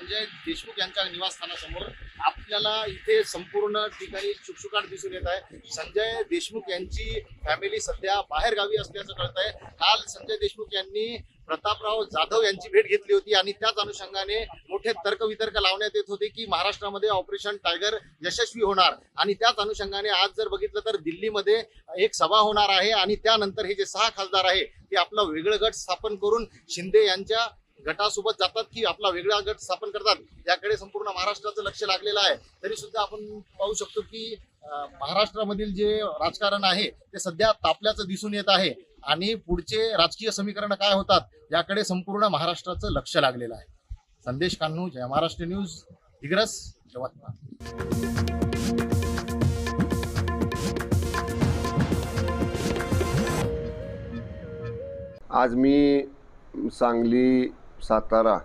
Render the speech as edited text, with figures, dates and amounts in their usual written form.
संजय देशमुख यांच्या निवासस्थानासमोर आपल्याला इथे संपूर्ण ठिकाणी शुकशुकाट दिसून येत आहे। संजय देशमुख यांची फॅमिली सध्या बाहेर गावी असल्याचं कळत आहे। काल संजय देशमुख यांनी प्रतापराव जाधव यांची भेट घेतली होती आणि त्याच अनुषंगाने मोठे तर्कवितर्क लावण्यात येत होते की महाराष्ट्रामध्ये ऑपरेशन टायगर यशस्वी होणार आणि त्याच अनुषंगाने आज जर बघितलं तर दिल्लीमध्ये एक सभा होणार आहे आणि त्यानंतर हे जे 6 खासदार आहे ते आपलं वेगळं गट स्थापन करून शिंदे यांच्या गटासोबत जातात की आपला वेगळा गट स्थापन करतात, याकडे संपूर्ण महाराष्ट्राचं लक्ष लागलेलं आहे। तरी सुद्धा आपण पाहू शकतो की महाराष्ट्रामधील जे राजकारण आहे ते सध्या तापल्याचं दिसून येत आहे आणि पुढचे राजकीय समीकरण काय होतात याकडे संपूर्ण महाराष्ट्राचं लक्ष लागलेलं आहे। संदेश कान्हू, जय महाराष्ट्र न्यूज, दिग्रस, यवतमाळ। आज मी सांगली, सातारा